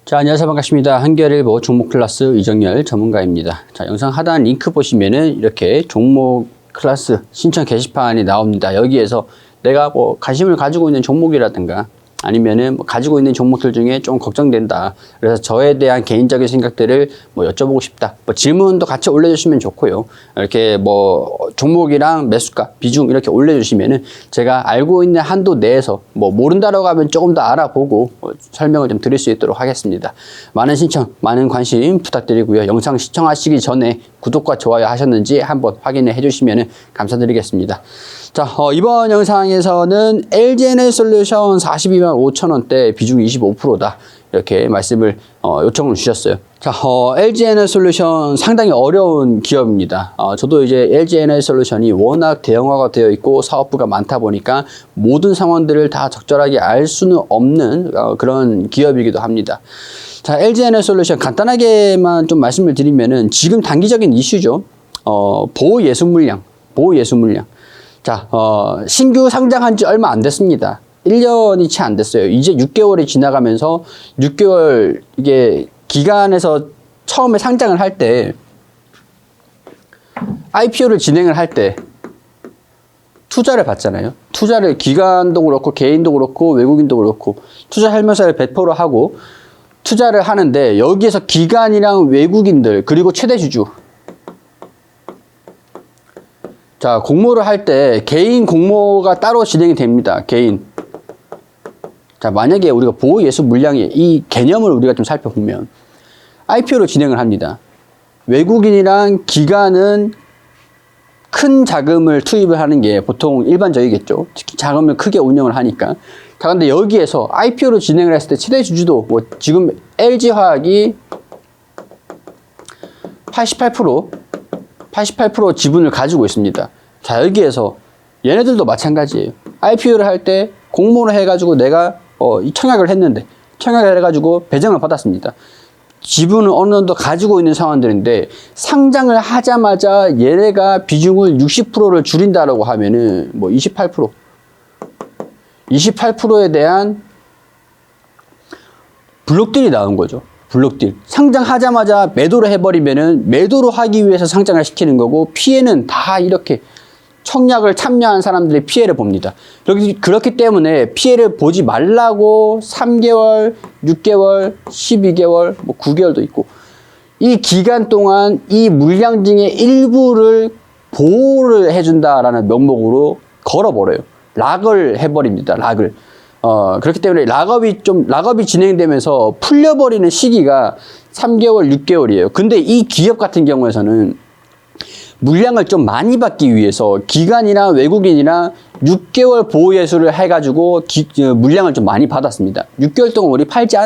자, 안녕하세요. 반갑습니다. 한겨레일보 종목 클래스 이정열 전문가입니다. 자, 영상 하단 링크 보시면은 이렇게 종목 클래스 신청 게시판이 나옵니다. 여기에서 내가 뭐 관심을 가지고 있는 종목이라든가 아니면은 뭐 가지고 있는 종목들 중에 좀 걱정된다. 그래서 저에 대한 개인적인 생각들을 뭐 여쭤보고 싶다. 뭐 질문도 같이 올려주시면 좋고요. 이렇게 뭐 종목이랑 매수가, 비중 이렇게 올려주시면은 제가 알고 있는 한도 내에서 뭐 모른다라고 하면 조금 더 알아보고 설명을 좀 드릴 수 있도록 하겠습니다. 많은 신청, 많은 관심 부탁드리고요. 영상 시청하시기 전에 구독과 좋아요 하셨는지 한번 확인해 주시면 감사드리겠습니다. 자, 이번 영상에서는 LG에너지솔루션 42만 5천원대 비중 25%다. 이렇게 말씀을 요청을 주셨어요. 자, LG에너지솔루션 상당히 어려운 기업입니다. 저도 이제 LG에너지솔루션이 워낙 대형화가 되어 있고 사업부가 많다 보니까 모든 상황들을 다 적절하게 알 수는 없는 그런 기업이기도 합니다. 자, LG에너지솔루션 간단하게만 좀 말씀을 드리면은 지금 단기적인 이슈죠. 보호 예수 물량. 자, 신규 상장한 지 얼마 안 됐습니다. 1년이 채 안 됐어요. 이제 6개월이 지나가면서 6개월 이게 기간에서 처음에 상장을 할 때 IPO를 진행을 할 때 투자를 받잖아요. 투자를 기관도 그렇고 개인도 그렇고 외국인도 그렇고 투자 할면서를 100% 하고 투자를 하는데 여기에서 기관이랑 외국인들 그리고 최대 주주 자, 공모를 할 때 개인 공모가 따로 진행이 됩니다. 개인. 자, 만약에 우리가 보호 예수 물량의 이 개념을 우리가 좀 살펴보면 IPO로 진행을 합니다. 외국인이랑 기관은 큰 자금을 투입을 하는 게 보통 일반적이겠죠. 특히 자금을 크게 운영을 하니까. 자, 근데 여기에서 IPO로 진행을 했을 때 최대 주주도 뭐 지금 LG화학이 88% 지분을 가지고 있습니다. 자, 여기에서 얘네들도 마찬가지예요. IPO를 할 때 공모를 해가지고 내가 청약을 했는데 청약을 해가지고 배정을 받았습니다. 지분을 어느 정도 가지고 있는 상황들인데 상장을 하자마자 얘네가 비중을 60%를 줄인다라고 하면은 뭐 28%에 대한 블록딜이 나온 거죠. 블록딜. 상장하자마자 매도를 해버리면은 매도를 하기 위해서 상장을 시키는 거고 피해는 다 이렇게 청약을 참여한 사람들이 피해를 봅니다. 그렇기 때문에 피해를 보지 말라고 3개월, 6개월, 12개월, 뭐 9개월도 있고 이 기간 동안 이 물량 중에 일부를 보호를 해준다라는 명목으로 걸어버려요. 락을 해버립니다. 락을. 그렇기 때문에 락업이 진행되면서 풀려버리는 시기가 3개월, 6개월이에요. 근데 이 기업 같은 경우에서는 물량을 좀 많이 받기 위해서 기관이나 외국인이나 6개월 보호 예수를 해가지고 물량을 좀 많이 받았습니다. 6개월 동안 우리 팔지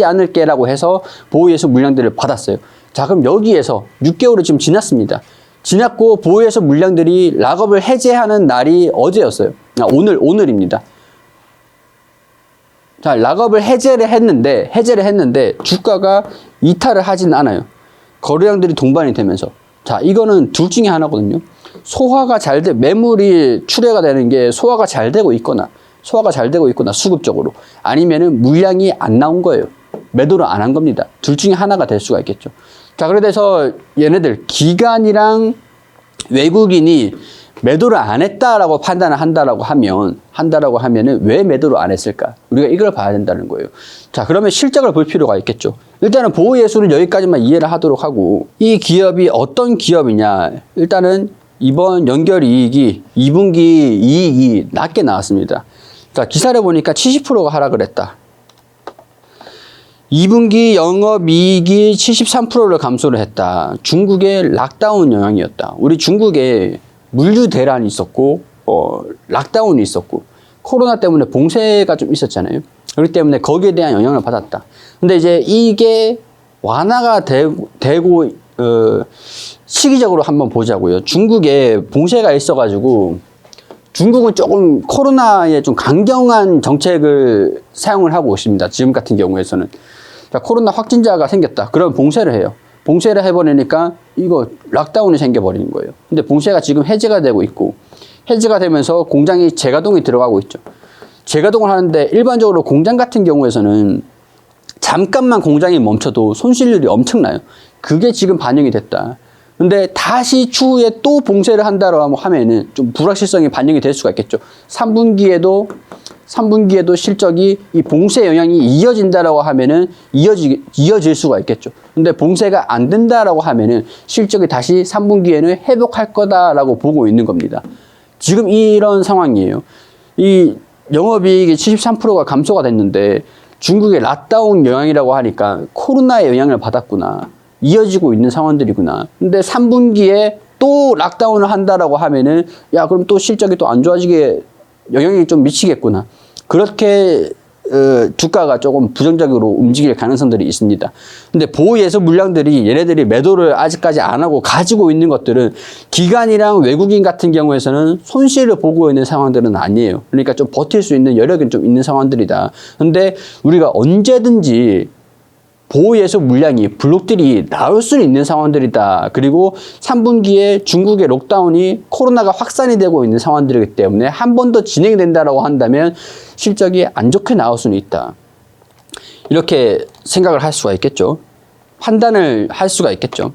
않을게라고 해서 보호 예수 물량들을 받았어요. 자, 그럼 여기에서 6개월이 지금 지났습니다. 지났고 보호 예수 물량들이 락업을 해제하는 날이 어제였어요. 오늘입니다. 자, 락업을 해제를 했는데 주가가 이탈을 하진 않아요. 거래량들이 동반이 되면서. 자, 이거는 둘 중에 하나거든요. 소화가 잘 매물이 출회가 되는 게 소화가 잘 되고 있거나 수급적으로 아니면은 물량이 안 나온 거예요. 매도를 안 한 겁니다. 둘 중에 하나가 될 수가 있겠죠. 자, 그래서 얘네들 기관이랑 외국인이 매도를 안 했다라고 판단을 한다라고 하면은 왜 매도를 안 했을까? 우리가 이걸 봐야 된다는 거예요. 자, 그러면 실적을 볼 필요가 있겠죠. 일단은 보호 예수는 여기까지만 이해를 하도록 하고 이 기업이 어떤 기업이냐? 일단은 이번 연결 이익이 2분기 이익이 낮게 나왔습니다. 자, 기사를 보니까 70%가 하락을 했다. 2분기 영업이익이 73%를 감소를 했다. 중국의 락다운 영향이었다. 우리 중국에 물류 대란이 있었고 락다운이 있었고 코로나 때문에 봉쇄가 좀 있었잖아요. 그렇기 때문에 거기에 대한 영향을 받았다. 근데 이제 이게 완화가 되고 시기적으로 한번 보자고요. 중국에 봉쇄가 있어가지고 중국은 조금 코로나에 좀 강경한 정책을 사용을 하고 있습니다. 지금 같은 경우에서는. 자, 코로나 확진자가 생겼다. 그럼 봉쇄를 해요. 봉쇄를 해버리니까 이거 락다운이 생겨버리는 거예요. 근데 봉쇄가 지금 해제가 되고 있고 해제가 되면서 공장이 재가동이 들어가고 있죠. 재가동을 하는데 일반적으로 공장 같은 경우에서는 잠깐만 공장이 멈춰도 손실률이 엄청나요. 그게 지금 반영이 됐다. 근데 다시 추후에 또 봉쇄를 한다고 하면은 좀 불확실성이 반영이 될 수가 있겠죠. 3분기에도 실적이 이 봉쇄 영향이 이어진다라고 하면은 이어질 수가 있겠죠. 근데 봉쇄가 안 된다라고 하면은 실적이 다시 3분기에는 회복할 거다라고 보고 있는 겁니다. 지금 이런 상황이에요. 이 영업이익이 73%가 감소가 됐는데 중국의 락다운 영향이라고 하니까 코로나의 영향을 받았구나. 이어지고 있는 상황들이구나. 근데 3분기에 또 락다운을 한다라고 하면은 야, 그럼 또 실적이 또 안 좋아지게 영향이 좀 미치겠구나. 그렇게 주가가 조금 부정적으로 움직일 가능성들이 있습니다. 근데 보호예수 물량들이 얘네들이 매도를 아직까지 안 하고 가지고 있는 것들은 기관이랑 외국인 같은 경우에서는 손실을 보고 있는 상황들은 아니에요. 그러니까 좀 버틸 수 있는 여력은 좀 있는 상황들이다. 근데 우리가 언제든지 보호예수 물량이 블록들이 나올 수 있는 상황들이다. 그리고 3분기에 중국의 록다운이 코로나가 확산이 되고 있는 상황들이기 때문에 한 번 더 진행이 된다라고 한다면 실적이 안 좋게 나올 수는 있다. 이렇게 생각을 할 수가 있겠죠. 판단을 할 수가 있겠죠.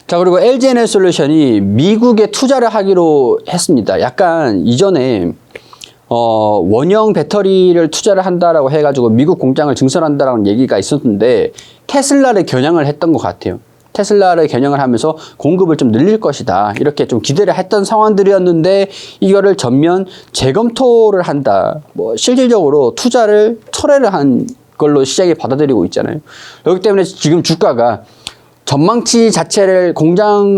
자, 그리고 LG에너지솔루션이 미국에 투자를 하기로 했습니다. 약간 이전에 원형 배터리를 투자를 한다라고 해가지고 미국 공장을 증설한다라는 얘기가 있었는데 테슬라를 겨냥을 했던 것 같아요. 테슬라를 겨냥을 하면서 공급을 좀 늘릴 것이다. 이렇게 좀 기대를 했던 상황들이었는데 이거를 전면 재검토를 한다. 뭐 실질적으로 투자를 철회를 한 걸로 시장이 받아들이고 있잖아요. 그렇기 때문에 지금 주가가 전망치 자체를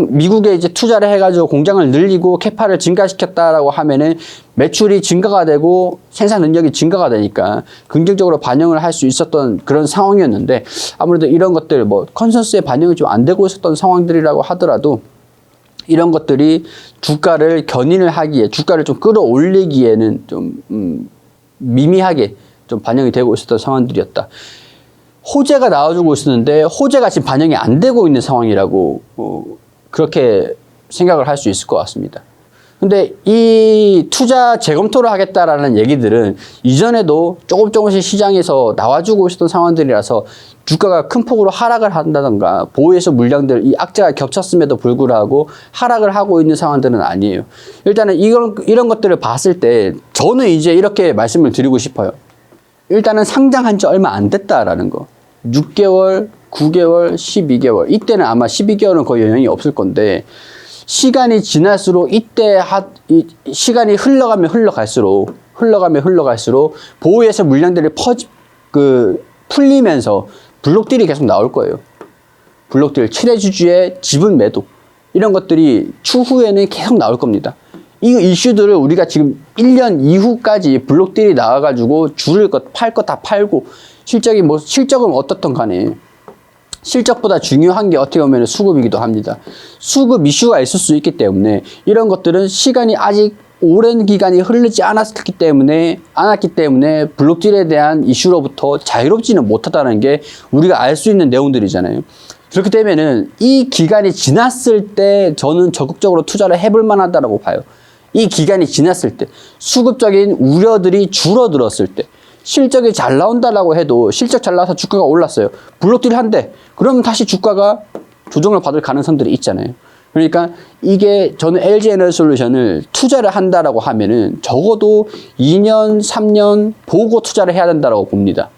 미국에 이제 투자를 해가지고 공장을 늘리고 캐파를 증가시켰다라고 하면은 매출이 증가가 되고 생산 능력이 증가가 되니까 긍정적으로 반영을 할 수 있었던 그런 상황이었는데 아무래도 이런 것들 뭐 컨센서스에 반영이 좀 안 되고 있었던 상황들이라고 하더라도 이런 것들이 주가를 견인을 하기에 주가를 좀 끌어올리기에는 좀 미미하게 좀 반영이 되고 있었던 상황들이었다. 호재가 나와주고 있었는데 호재가 지금 반영이 안 되고 있는 상황이라고 그렇게 생각을 할 수 있을 것 같습니다. 근데 이 투자 재검토를 하겠다라는 얘기들은 이전에도 조금씩 시장에서 나와주고 있었던 상황들이라서 주가가 큰 폭으로 하락을 한다던가 보호예수 물량들 이 악재가 겹쳤음에도 불구하고 하락을 하고 있는 상황들은 아니에요. 일단은 이런 것들을 봤을 때 저는 이제 이렇게 말씀을 드리고 싶어요. 일단은 상장한 지 얼마 안 됐다라는 거. 6개월, 9개월, 12개월. 이때는 아마 12개월은 거의 영향이 없을 건데 시간이 지날수록 시간이 흘러갈수록 보호예수 물량들이 풀리면서 블록들이 계속 나올 거예요. 블록들, 최대주주의 지분 매도. 이런 것들이 추후에는 계속 나올 겁니다. 이 이슈들을 우리가 지금 1년 이후까지 블록들이 나와가지고 팔 것 다 팔고 실적은 어떻든 간에 실적보다 중요한 게 어떻게 보면 수급이기도 합니다. 수급 이슈가 있을 수 있기 때문에 이런 것들은 시간이 아직 오랜 기간이 흐르지 않았기 때문에 블록딜에 대한 이슈로부터 자유롭지는 못하다는 게 우리가 알 수 있는 내용들이잖아요. 그렇기 때문에는 이 기간이 지났을 때 저는 적극적으로 투자를 해볼 만하다고 봐요. 이 기간이 지났을 때 수급적인 우려들이 줄어들었을 때 실적이 잘 나온다라고 해도 실적 잘 나와서 주가가 올랐어요. 블록딜 한대. 그러면 다시 주가가 조정을 받을 가능성들이 있잖아요. 그러니까 이게 저는 LG에너지솔루션을 투자를 한다라고 하면은 적어도 2년, 3년 보고 투자를 해야 된다라고 봅니다.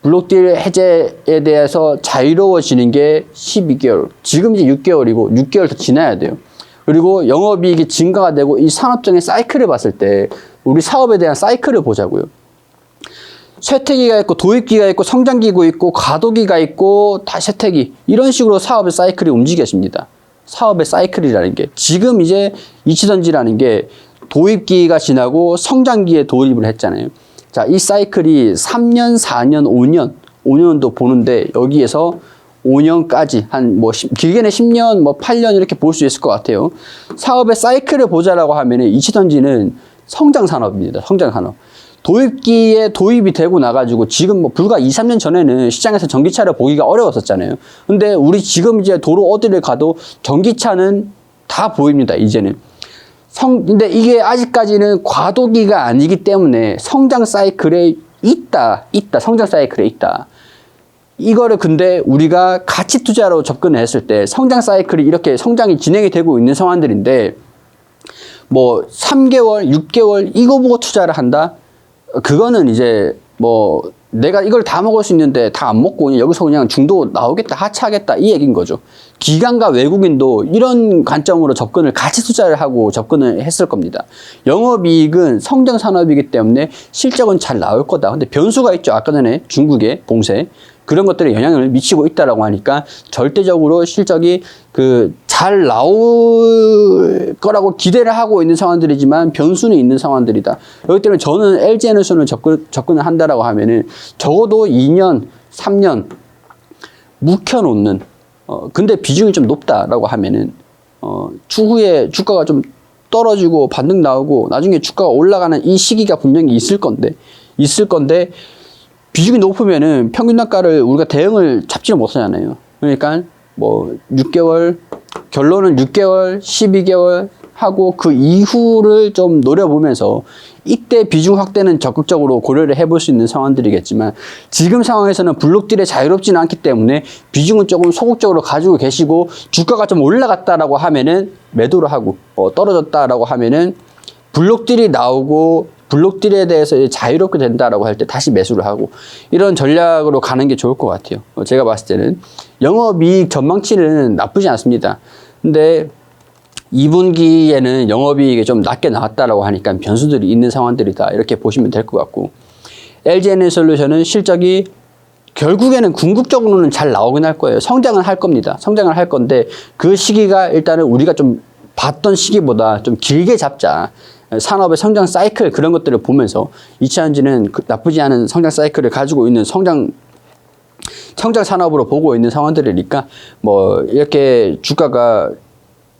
블록딜 해제에 대해서 자유로워지는 게 12개월. 지금 이제 6개월이고 6개월 더 지나야 돼요. 그리고 영업이익이 증가가 되고 이 산업적인 사이클을 봤을 때 우리 사업에 대한 사이클을 보자고요. 쇠퇴기가 있고 도입기가 있고 성장기가 있고 과도기가 있고 다 쇠퇴기 이런 식으로 사업의 사이클이 움직여집니다. 사업의 사이클이라는 게 지금 이제 이치전지라는 게 도입기가 지나고 성장기에 도입을 했잖아요. 자, 이 사이클이 3년, 4년, 5년도 보는데 여기에서 5년까지 길게는 10년, 8년 이렇게 볼 수 있을 것 같아요. 사업의 사이클을 보자라고 하면은 이치전지는 성장 산업입니다. 성장 산업. 도입기에 도입이 되고 나가지고 지금 불과 2, 3년 전에는 시장에서 전기차를 보기가 어려웠었잖아요. 근데 우리 지금 이제 도로 어디를 가도 전기차는 다 보입니다. 이제는. 근데 이게 아직까지는 과도기가 아니기 때문에 성장 사이클에 있다. 성장 사이클에 있다. 이거를 근데 우리가 가치 투자로 접근을 했을 때 성장 사이클이 이렇게 성장이 진행이 되고 있는 상황들인데 뭐 3개월, 6개월 이거 보고 투자를 한다? 그거는 이제 뭐 내가 이걸 다 먹을 수 있는데 다 안 먹고 그냥 여기서 그냥 중도 나오겠다, 하차하겠다 이 얘기인 거죠. 기관과 외국인도 이런 관점으로 접근을 가치 투자를 하고 접근을 했을 겁니다. 영업이익은 성장 산업이기 때문에 실적은 잘 나올 거다. 근데 변수가 있죠. 아까 전에 중국의 봉쇄. 그런 것들에 영향을 미치고 있다라고 하니까 절대적으로 실적이 잘 나올 거라고 기대를 하고 있는 상황들이지만 변수는 있는 상황들이다. 그렇기 때문에 저는 LG에너지를 접근을 한다라고 하면은 적어도 2년, 3년 묵혀놓는, 근데 비중이 좀 높다라고 하면은, 추후에 주가가 좀 떨어지고 반등 나오고 나중에 주가가 올라가는 이 시기가 분명히 있을 건데, 비중이 높으면은 평균 단가를 우리가 대응을 잡지를 못하잖아요. 그러니까 뭐 6개월, 결론은 6개월, 12개월 하고 그 이후를 좀 노려보면서 이때 비중 확대는 적극적으로 고려를 해볼 수 있는 상황들이겠지만 지금 상황에서는 블록딜에 자유롭지는 않기 때문에 비중은 조금 소극적으로 가지고 계시고 주가가 좀 올라갔다라고 하면은 매도를 하고 떨어졌다라고 하면은 블록딜이 나오고 블록딜에 대해서 자유롭게 된다라고 할 때 다시 매수를 하고 이런 전략으로 가는 게 좋을 것 같아요. 제가 봤을 때는 영업이익 전망치는 나쁘지 않습니다. 근데 2분기에는 영업이익이 좀 낮게 나왔다라고 하니까 변수들이 있는 상황들이다. 이렇게 보시면 될 것 같고 LG에너지솔루션은 실적이 결국에는 궁극적으로는 잘 나오긴 할 거예요. 성장은 할 겁니다. 성장을 할 건데 그 시기가 일단은 우리가 좀 봤던 시기보다 좀 길게 잡자. 산업의 성장 사이클 그런 것들을 보면서 이차전지는 나쁘지 않은 성장 사이클을 가지고 있는 성장 산업으로 보고 있는 상황들이니까 뭐 이렇게 주가가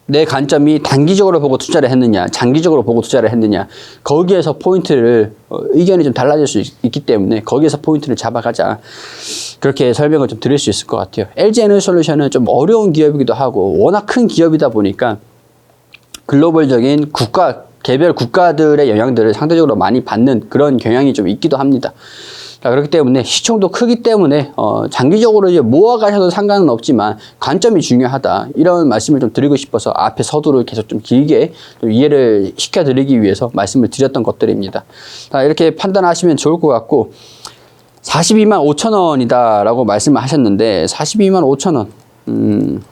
내 관점이 단기적으로 보고 투자를 했느냐 장기적으로 보고 투자를 했느냐 거기에서 포인트를 의견이 좀 달라질 수 있기 때문에 거기에서 포인트를 잡아가자 그렇게 설명을 좀 드릴 수 있을 것 같아요. LG에너지솔루션은 좀 어려운 기업이기도 하고 워낙 큰 기업이다 보니까 글로벌적인 개별 국가들의 영향들을 상대적으로 많이 받는 그런 경향이 좀 있기도 합니다. 자, 그렇기 때문에 시총도 크기 때문에 장기적으로 이제 모아가셔도 상관은 없지만 관점이 중요하다 이런 말씀을 좀 드리고 싶어서 앞에 서두를 계속 좀 길게 좀 이해를 시켜드리기 위해서 말씀을 드렸던 것들입니다. 자, 이렇게 판단하시면 좋을 것 같고 42만 5천 원이다 라고 말씀을 하셨는데 42만 5천 원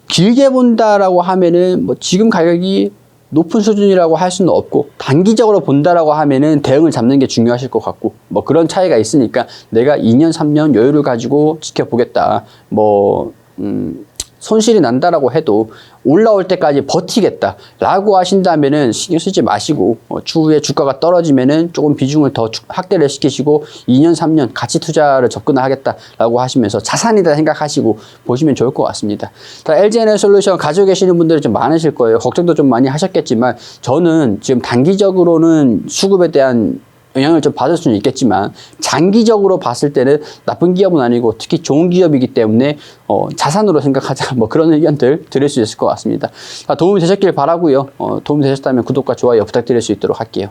길게 본다라고 하면은 뭐 지금 가격이 높은 수준이라고 할 수는 없고 단기적으로 본다라고 하면은 대응을 잡는 게 중요하실 것 같고 뭐 그런 차이가 있으니까 내가 2년 3년 여유를 가지고 지켜보겠다 뭐 손실이 난다라고 해도 올라올 때까지 버티겠다 라고 하신다면은 신경 쓰지 마시고 추후에 주가가 떨어지면은 조금 비중을 더 확대를 시키시고 2년 3년 가치 투자를 접근을 하겠다 라고 하시면서 자산이다 생각하시고 보시면 좋을 것 같습니다. LG에너지솔루션 가지고 계시는 분들이 좀 많으실 거예요. 걱정도 좀 많이 하셨겠지만 저는 지금 단기적으로는 수급에 대한 영향을 좀 받을 수는 있겠지만 장기적으로 봤을 때는 나쁜 기업은 아니고 특히 좋은 기업이기 때문에 자산으로 생각하자 뭐 그런 의견들 드릴 수 있을 것 같습니다. 도움이 되셨길 바라고요. 도움이 되셨다면 구독과 좋아요 부탁드릴 수 있도록 할게요.